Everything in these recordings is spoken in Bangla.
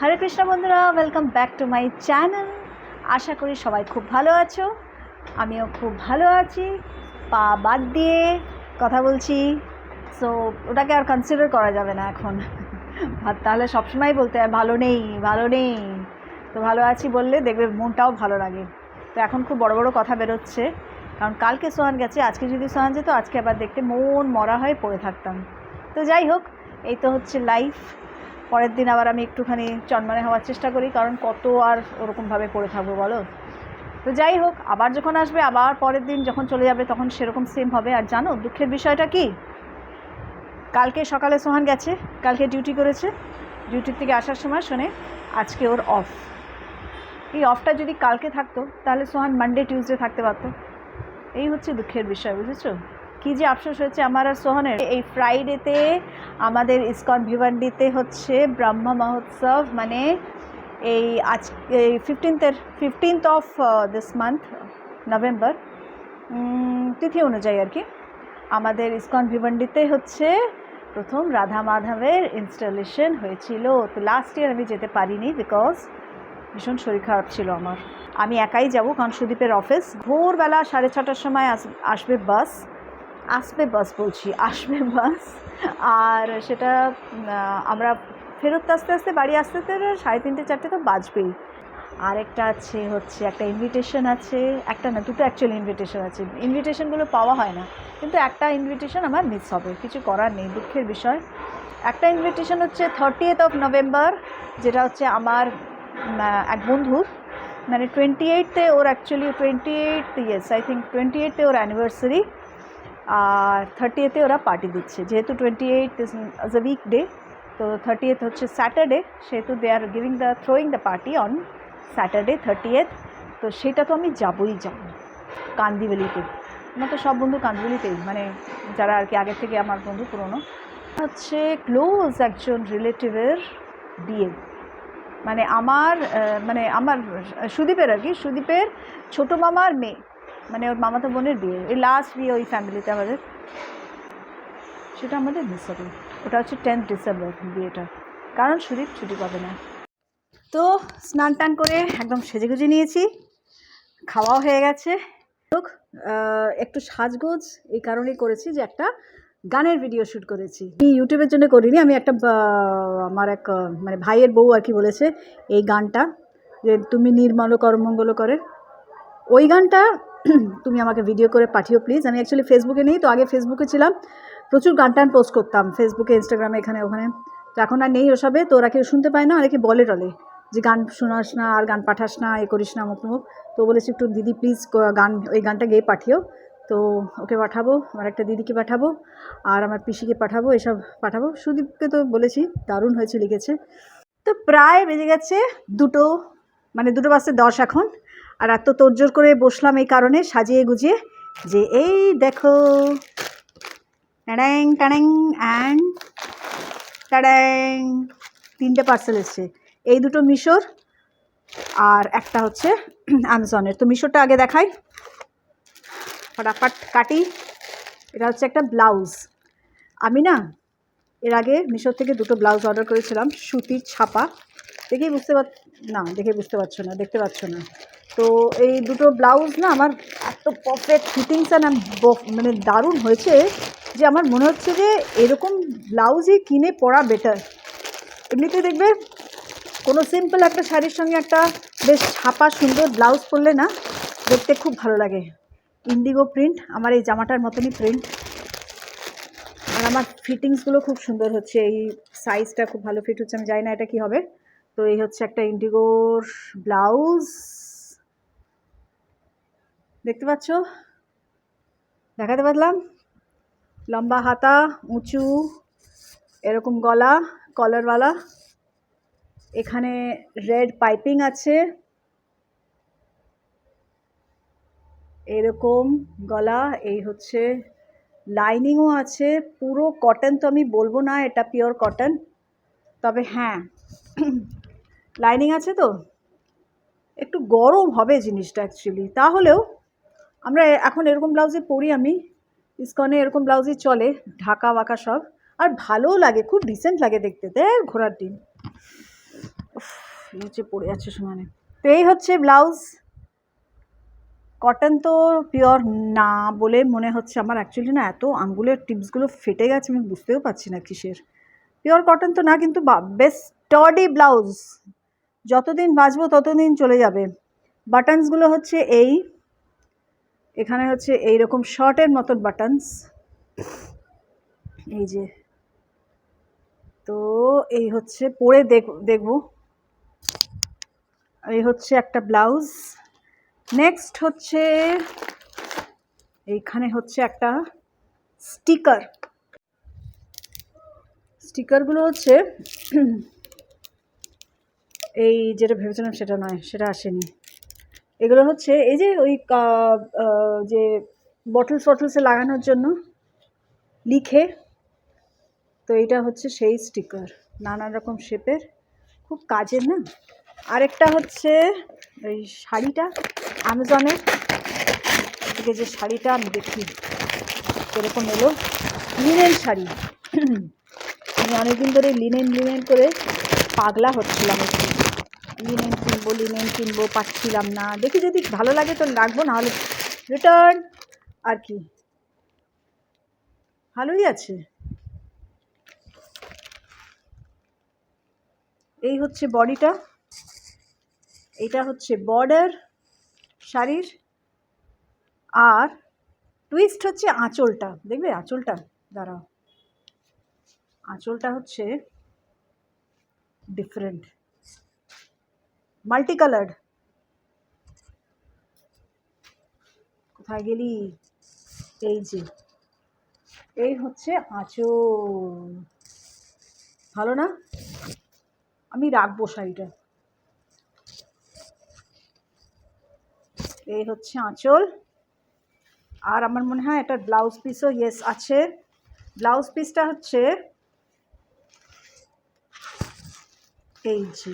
হরে কৃষ্ণ বন্ধুরা, welcome back to my channel. আশা করি সবাই খুব ভালো আছো, আমিও খুব ভালো আছি। পা বাদ দিয়ে কথা বলছি, সো ওটাকে আর কনসিডার করা যাবে না এখন। তাহলে সবসময় বলতে হয় ভালো নেই ভালো নেই, তো ভালো আছি বললে দেখবে মনটাও ভালো লাগে। তো এখন খুব বড় বড় কথা বেরোচ্ছে, কারণ কালকে সোহান গেছে, আজকে যদি সোহান যেত আজকে আবার দেখতে মন মরা হয়ে পড়ে থাকতাম। তো যাই হোক, এই তো হচ্ছে লাইফ। পরের দিন আবার আমি একটুখানি চনমনে হওয়ার চেষ্টা করি, কারণ কত আর ওরকমভাবে পড়ে থাকবো বলো। তো যাই হোক, আবার যখন আসবে, আবার পরের দিন যখন চলে যাবে তখন সেরকম সেম হবে। আর জানো দুঃখের বিষয়টা কি, কালকে সকালে সোহান গেছে, কালকে ডিউটি করেছে, ডিউটির থেকে আসার সময় শোনে আজকে ওর অফ। এই অফটা যদি কালকে থাকতো তাহলে সোহান মানডে টিউসডে থাকতে পারতো। এই হচ্ছে দুঃখের বিষয়, বুঝেছো? কী যে আফসোস হয়েছে আমার আর সোহানের। এই ফ্রাইডেতে আমাদের ইসকন ভিভান্ডিতে হচ্ছে ব্রহ্ম মহোৎসব, মানে এই আজ এই 15th of this month November তিথি অনুযায়ী আর কি, আমাদের ইসকন ভিভান্ডিতে হচ্ছে প্রথম রাধা মাধবের ইনস্টলেশন হয়েছিল। তো লাস্ট ইয়ার আমি যেতে পারিনি, বিকজ ভীষণ শরীর খারাপ ছিল আমার। আমি একাই যাব, কারণ সুদীপের অফিস ভোরবেলা 6:30টার সময় আসবে বাস, আসবে বাস। আর সেটা আমরা ফেরত আস্তে আস্তে বাড়ি আসতে আসতে 3:30-4টে তো বাজবেই। আরেকটা আছে হচ্ছে একটা ইনভিটেশন আছে, একটা না দুটো অ্যাকচুয়ালি ইনভিটেশন আছে। ইনভিটেশনগুলো পাওয়া হয় না, কিন্তু একটা ইনভিটেশন আমার মিস হবে, কিছু করার নেই, দুঃখের বিষয়। একটা ইনভিটেশন হচ্ছে 30th অফ নভেম্বর, যেটা হচ্ছে আমার এক বন্ধুর, মানে 28th ওর actually 28th, yes I think 28th ওর অ্যানিভার্সারি, আর 30th ওরা পার্টি দিচ্ছে। যেহেতু 28 ইজ আ উইক ডে, তো 30th হচ্ছে স্যাটারডে, সেহেতু they are throwing the party on Saturday 30th। তো সেটা তো আমি যাবই যাব, কান্দিবেলিতে। আমার তো সব বন্ধু কান্দিবেলিতেই, মানে যারা আর কি আগের থেকে আমার বন্ধু পুরনো, হচ্ছে ক্লোজ একজন রিলেটিভের বিয়ে, মানে আমার সুদীপের আর কি, সুদীপের ছোটো মামার মেয়ে, মানে ওর মামাতো বোনের বিয়ে, এই লাস্ট বিয়ে ওই ফ্যামিলিতে আমাদের। সেটা আমাদের মিস হবে। ওটা হচ্ছে 10th ডিসেম্বর বিয়েটা, কারণ সুদীপ ছুটি পাবে না। তো স্নান টান করে একদম সেজেগুজে নিয়েছি, খাওয়াও হয়ে গেছে। একটু সাজগোজ এই কারণেই করেছি যে একটা গানের ভিডিও শ্যুট করেছি। আমি ইউটিউবের জন্য করিনি, আমি একটা আমার এক মানে ভাইয়ের বউ আর কি বলেছে এই গানটা, যে তুমি নির্মল করমঙ্গল করে, ওই গানটা তুমি আমাকে ভিডিও করে পাঠিও প্লিজ। আমি অ্যাকচুয়ালি ফেসবুকে নেই, তো আগে ফেসবুকে ছিলাম, প্রচুর গান টান পোস্ট করতাম ফেসবুকে, ইনস্টাগ্রামে, এখানে ওখানে। তো এখন আর নেই ওসবে, তো ওরা কেউ শুনতে পায় না, অনেকে বলে টলে যে গান শোনাস না আর গান পাঠাস না, এ করিস না, মুখ মুখ। তো বলেছি একটু দিদি প্লিজ ওই গানটা গেয়ে পাঠিও। তো ওকে পাঠাবো, আমার একটা দিদিকে পাঠাবো, আর আমার পিসিকে পাঠাবো, এসব পাঠাবো। সুদীপকে তো বলেছি, দারুণ হয়েছে, লিখেছে। তো প্রায় বেজে গেছে 2, মানে 2:10 এখন। আর এত তোড়জোড় করে বসলাম এই কারণে, সাজিয়ে গুজিয়ে, যে এই দেখো ট্যাডাং ট্যাডাং অ্যান্ড ট্যাডাং, 3টে পার্সেল এসছে। এই দুটো মিশোর আর একটা হচ্ছে অ্যামাজনের। তো মিশোরটা আগে দেখাই, ফটাফট কাটি। এটা হচ্ছে একটা ব্লাউজ। আমি না এর আগে মিশোর থেকে 2টো ব্লাউজ অর্ডার করেছিলাম, সুতির ছাপা। দেখে বুঝতে পারছো না, দেখতে পাচ্ছ না। তো এই 2টো ব্লাউজ না আমার এত পারফেক্ট ফিটিংস অ্যান্ড মানে দারুণ হয়েছে, যে আমার মনে হচ্ছে যে এরকম ব্লাউজই কিনে পরা বেটার। এমনিতে দেখবে কোনো সিম্পল একটা শাড়ির সঙ্গে একটা বেশ ছাপা সুন্দর ব্লাউজ পরলে না দেখতে খুব ভালো লাগে। ইন্ডিগো প্রিন্ট, আমার এই জামাটার মতনই প্রিন্ট, আর আমার ফিটিংসগুলো খুব সুন্দর হচ্ছে, এই সাইজটা খুব ভালো ফিট হচ্ছে। আমি জানি না এটা কি হবে। তো এই হচ্ছে একটা ইন্ডিগোর ব্লাউজ, দেখতে পাচ্ছ, দেখাতে পারলাম। লম্বা হাতা, উঁচু এরকম গলা, কলারওয়ালা, এখানে রেড পাইপিং আছে, এরকম গলা, এই হচ্ছে লাইনিংও আছে, পুরো কটন। তো আমি বলবো না এটা পিওর কটন, তবে হ্যাঁ লাইনিং আছে, তো একটু গরম হবে জিনিসটা অ্যাকচুয়ালি। তাহলেও আমরা এখন এরকম ব্লাউজই পরি, আমি ইসকনে এরকম ব্লাউজই চলে, ঢাকা বাঁকা সব, আর ভালোও লাগে, খুব ডিসেন্ট লাগে দেখতে। দেখ ঘোড়ার ডিম, নিচে পড়ে যাচ্ছে সমানে। তো এই হচ্ছে ব্লাউজ। কটন তো পিওর না বলে মনে হচ্ছে আমার, অ্যাকচুয়ালি না এত আঙ্গুলের টিপসগুলো ফেটে গেছে, আমি বুঝতেও পারছি না কিসের। পিওর কটন তো না, কিন্তু বেশ স্টার্ডি ব্লাউজ, যতদিন বাঁচবো ততদিন চলে যাবে। বাটনসগুলো হচ্ছে এই, এখানে হচ্ছে এইরকম শর্টের মতন বাটনস, এই যে। তো এই হচ্ছে পরে দেখবো। এই হচ্ছে একটা ব্লাউজ। নেক্সট হচ্ছে এইখানে হচ্ছে একটা স্টিকার। স্টিকারগুলো হচ্ছে এই যেটা ভেবেছিলাম সেটা নয়, সেটা আসেনি। এগুলো হচ্ছে এই যে ওই যে বটলসে লাগানোর জন্য লিখে, তো এইটা হচ্ছে সেই স্টিকার, নানান রকম শেপের, খুব কাজের না। আরেকটা হচ্ছে এই শাড়িটা অ্যামাজনের থেকে, যে শাড়িটা আমি দেখি এরকম এলো, লিনেন শাড়ি। আমি অনেকদিন ধরে লিনেন করে পাগলা হচ্ছিলাম, একটু লিনেন কিনবো পাচ্ছিলাম না। দেখি যদি ভালো লাগে তো রাখবো, নাহলে রিটার্ন। আর কি ভালোই আছে। এই হচ্ছে বডিটা, এটা হচ্ছে বর্ডার শাড়ির, আর টুইস্ট হচ্ছে আঁচলটা। দেখবে আঁচলটা, দাঁড়াও, আঁচলটা হচ্ছে ডিফারেন্ট, মাল্টি কালার্ড। কোথায় গেলি? এই যে, এই হচ্ছে আঁচল, ভালো না? আমি রাখবো শাড়িটা। এই হচ্ছে আঁচল, আর আমার মনে হয় এটার ব্লাউজ পিসও ইয়েস আছে। ব্লাউজ পিসটা হচ্ছে এই যে,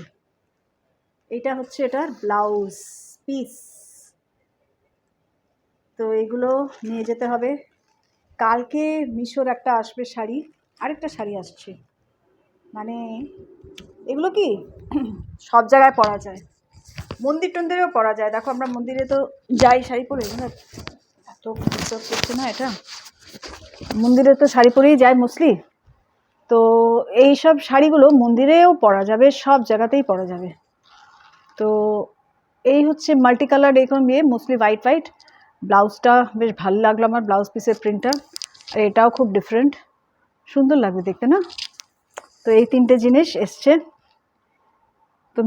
এইটা হচ্ছে এটার ব্লাউজ পিস। তো এগুলো নিয়ে যেতে হবে। কালকে মিশোর একটা আসবে শাড়ি, আরেকটা শাড়ি আসছে, মানে এগুলো কি সব জায়গায় পরা যায়, মন্দির টন্দিরেও পরা যায়। দেখো আমরা মন্দিরে তো যাই শাড়ি পরে, এত ডিস্টার্ব করছে না এটা, মন্দিরে তো শাড়ি পরেই যায় মোস্টলি। তো এই সব শাড়িগুলো মন্দিরেও পরা যাবে, সব জায়গাতেই পরা যাবে। তো এই হচ্ছে মাল্টি কালার, এরকম মোস্টলি হোয়াইট। ব্লাউজটা বেশ ভালো লাগলো আমার, ব্লাউজ পিসের প্রিন্টটা, আর এটাও খুব ডিফারেন্ট, সুন্দর লাগবে দেখতে না। তো এই তিনটে জিনিস এসছে। তো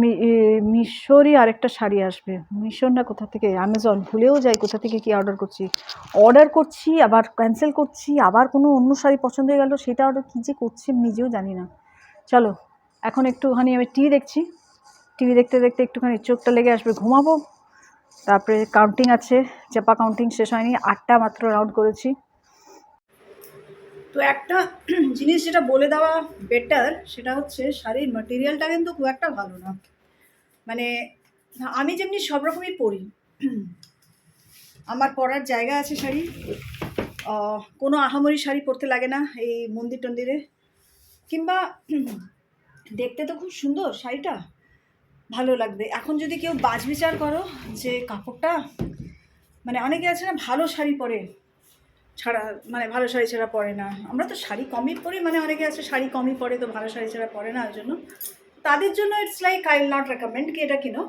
মিশোরই আরেকটা শাড়ি আসবে, মিশোর না কোথা থেকে, অ্যামাজন, ভুলেও যাই কোথা থেকে কি অর্ডার করছি আবার ক্যান্সেল করছি, আবার কোনো অন্য শাড়ি পছন্দ হয়ে গেল, সেটা অর্ডার কী যে করছি নিজেও জানি না। চলো এখন একটুখানি আমি টিভি দেখছি, টিভি দেখতে দেখতে একটুখানি চোখটা লেগে আসবে, ঘুমাবো। তারপরে কাউন্টিং আছে, চাপা কাউন্টিং শেষ হয়নি, 8টা মাত্র রাউন্ড করেছি। তো একটা জিনিস যেটা বলে দেওয়া বেটার, সেটা হচ্ছে শাড়ির ম্যাটেরিয়ালটা কিন্তু খুব একটা ভালো না। মানে আমি যেমনি সব রকমই পরি, আমার পরার জায়গা আছে শাড়ি, কোনো আহামরি শাড়ি পরতে লাগে না এই মন্দির টন্দিরে, কিংবা দেখতে তো খুব সুন্দর শাড়িটা, ভালো লাগবে। এখন যদি কেউ বাজ বিচার করো যে কাপড়টা, মানে অনেকে আছে না ভালো শাড়ি পরে ছাড়া, মানে ভালো শাড়ি ছাড়া পরে না, আমরা তো শাড়ি কমই পরি, মানে অনেকে আছে শাড়ি কমই পরে তো ভালো শাড়ি ছাড়া পরে না, ওই জন্য তাদের জন্য it's like I will not recommend কি এটা কিনো।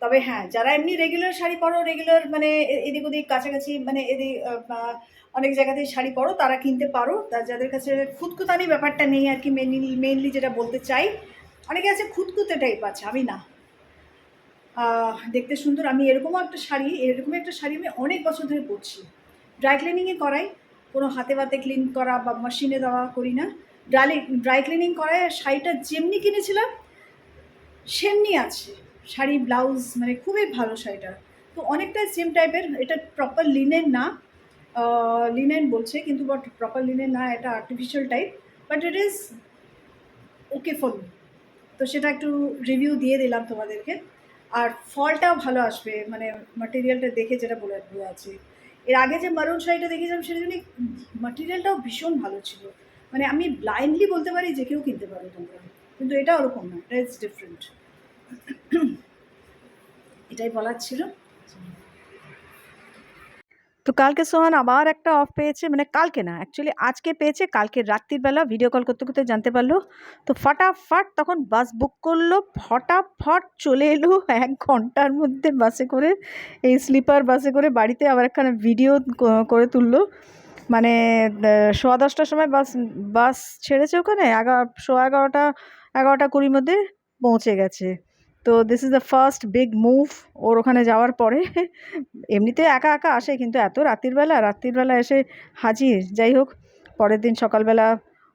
তবে হ্যাঁ, যারা এমনি রেগুলার শাড়ি পরো, রেগুলার মানে এদিক ওদিক কাছাকাছি, মানে এদিক অনেক জায়গাতেই শাড়ি পরো, তারা কিনতে পারো। যাদের কাছে খুঁতখুতানি ব্যাপারটা নেই আর কি, মেইনলি যেটা বলতে চাই, অনেকে আছে খুঁতখুতে টাইপ আছে, আমি না, দেখতে সুন্দর। আমি এরকমই একটা শাড়ি আমি অনেক বছর ধরে পরছি, ড্রাই ক্লিনিংয়ে করাই, কোনো হাতে বাতে ক্লিন করা বা মেশিনে দেওয়া করি না, ড্রাই ক্লিনিং করায় শাড়িটা যেমনি কিনেছিলাম সেমনি আছে, শাড়ি ব্লাউজ মানে খুবই ভালো শাড়িটা। তো অনেকটা সেম টাইপের, এটা প্রপার লিনেন না, লিনেন বলছে কিন্তু বাট প্রপার লিনেন না, এটা artificial type, but it is okay for me. তো সেটা একটু রিভিউ দিয়ে দিলাম তোমাদেরকে। আর ফলটাও ভালো আসবে, মানে ম্যাটেরিয়ালটা দেখে যেটা বলে আছে। এর আগে যে মারুন শাড়িটা দেখেছিলাম সেটা জন্য ম্যাটেরিয়ালটাও ভীষণ ভালো ছিল, মানে আমি ব্লাইন্ডলি বলতে পারি যে কেউ কিনতে পারো তোমরা, কিন্তু এটা ওরকম না, এটা ইজ ডিফারেন্ট। এটাই বলার ছিল। তো কালকে সোহান আবার একটা অফ পেয়েছে, মানে কালকে না অ্যাকচুয়ালি আজকে পেয়েছে, কালকে রাত্রিবেলা ভিডিও কল করতে করতে জানতে পারলো। তো ফটাফট তখন বাস বুক করলো, ফটাফট চলে এলো 1 ঘন্টার মধ্যে বাসে করে, এই স্লিপার বাসে করে বাড়িতে। আবার একখানা ভিডিও করে তুললো, মানে 10:15টার সময় বাস বাস ছেড়েছে ওখানে, 11:20 মধ্যে পৌঁছে গেছে। তো this is the first big move ওর ওখানে যাওয়ার পরে। এমনিতে একা একা আসে, কিন্তু এত রাত্রিবেলা এসে হাজির। যাই হোক, পরের দিন সকালবেলা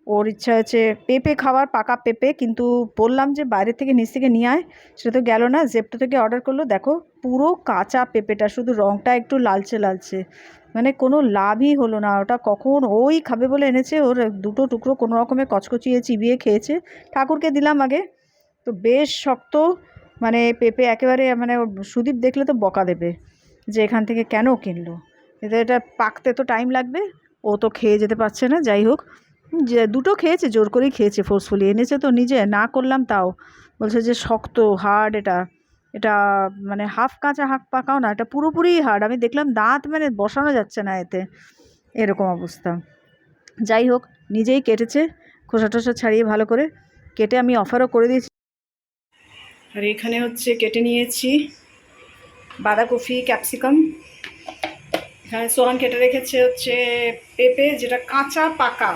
ওর ইচ্ছা হয়েছে পেঁপে খাওয়ার, পাকা পেঁপে, কিন্তু বললাম যে বাইরে থেকে নিচ থেকে নিয়ে আয়, সেটা তো গেল না। জেপ্টো থেকে অর্ডার করলো, দেখো পুরো কাঁচা পেঁপেটা, শুধু রঙটা একটু লালচে, মানে কোনো লাভই হলো না। ওটা কখন ওই খাবে বলে এনেছে, ওর 2টো টুকরো কোনো রকমে কচকচিয়ে চিবিয়ে খেয়েছে। ঠাকুরকে দিলাম আগে, তো বেশ শক্ত, মানে পেঁপে একেবারে, মানে সুদীপ দেখলে তো বকা দেবে যে এখান থেকে কেন কিনলো, এটা পাকতে তো টাইম লাগবে, ও তো খেয়ে যেতে পারছে না। যাই হোক, যে 2টো খেয়েছে, জোর করেই খেয়েছে, ফোর্সফুলি এনেছে তো, নিজে না করলাম তাও বলছে যে শক্ত হার্ড এটা মানে হাফ কাঁচা হাফ পাকাও না, এটা পুরোপুরি হার্ড। আমি দেখলাম দাঁত মানে বসানো যাচ্ছে না এতে, এরকম অবস্থা। যাই হোক, নিজেই কেটেছে, খোসা টোসা ছাড়িয়ে ভালো করে কেটে আমি অফারও করে দিয়েছি। আর এখানে হচ্ছে কেটে নিয়েছি বাঁধাকপি, ক্যাপসিকাম। এখানে সোহান কেটে রেখেছে হচ্ছে পেঁপে, যেটা কাঁচা পাকা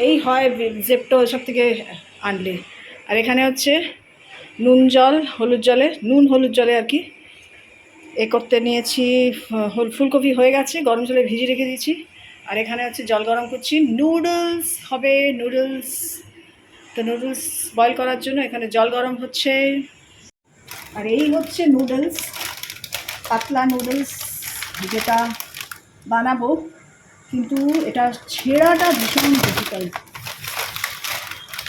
এই হয় জেপ্টো এসব থেকে আনলে। আর এখানে হচ্ছে নুন হলুদ জলে আর কি এ করতে নিয়েছি। ফুলকপি হয়ে গেছে, গরম জলে ভিজিয়ে রেখে দিয়েছি। আর এখানে হচ্ছে জল গরম করছি, নুডলস হবে, তো নুডলস বয়েল করার জন্য এখানে জল গরম হচ্ছে। আর এই হচ্ছে নুডলস, পাতলা নুডলস যেটা বানাবো, কিন্তু এটা ছেঁড়াটা ভীষণ ডিফিকাল্ট,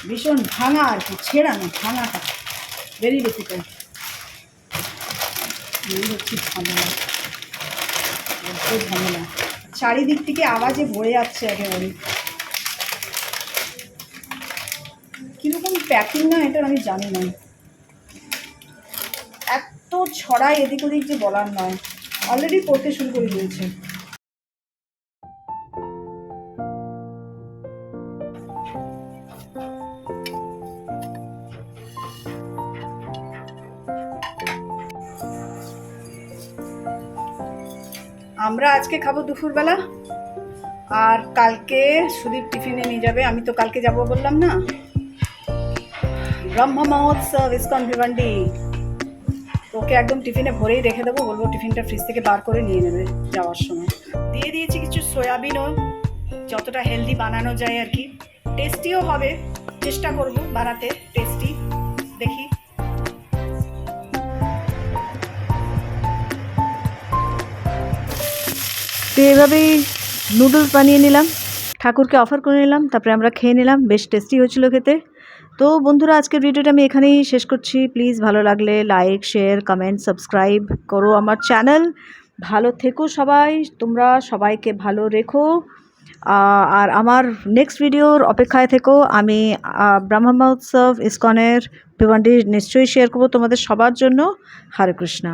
ভীষণ ভাঙা আর কি, ছেঁড়া না, ভাঙাটা ভেরি ডিফিকাল্ট। এই হচ্ছে ঝামেলা, চারিদিক থেকে আওয়াজে ভরে যাচ্ছে একেবারে। কীরকম প্যাকিং না এটা আমি জানি না, এত ছড়াই এদিক ওদিক যে বলার নয়। অলরেডি পড়তে শুরু করে দিয়েছে। আমরা আজকে খাবো দুপুরবেলা, আর কালকে সুদীপ টিফিনে নিয়ে যাবে। আমি তো কালকে যাব বললাম না, ব্রহ্ম মহোৎসব ইসকন ভিভান্ডি, ওকে একদম টিফিনে ভরেই রেখে দেবো, বলবো টিফিনটা ফ্রিজ থেকে বার করে নিয়ে নেবে যাওয়ার সময়। দিয়ে দিয়েছি কিছু সয়াবিনও, যতটা হেলদি বানানো যায় আর কি, টেস্টিও হবে, চেষ্টা করব বানাতে টেস্টি, দেখি। তো এভাবেই নুডলস বানিয়ে নিলাম, ঠাকুরকে অফার করে নিলাম, তারপরে আমরা খেয়ে নিলাম, বেশ টেস্টি হয়েছিল খেতে। তো বন্ধুরা, আজকের ভিডিওটা আমি এখানেই শেষ করছি। প্লিজ ভালো লাগলে লাইক, শেয়ার, কমেন্ট, সাবস্ক্রাইব করো আমার চ্যানেল। ভালো থেকো সবাই, তোমরা সবাইকে ভালো রেখো। আর আমার নেক্সট ভিডিওর অপেক্ষায় থেকো। আমি ব্রহ্ম মহোৎসব ইসকনের ভিভান্ডি নিশ্চয়ই শেয়ার করবো তোমাদের সবার জন্য। হরে কৃষ্ণা।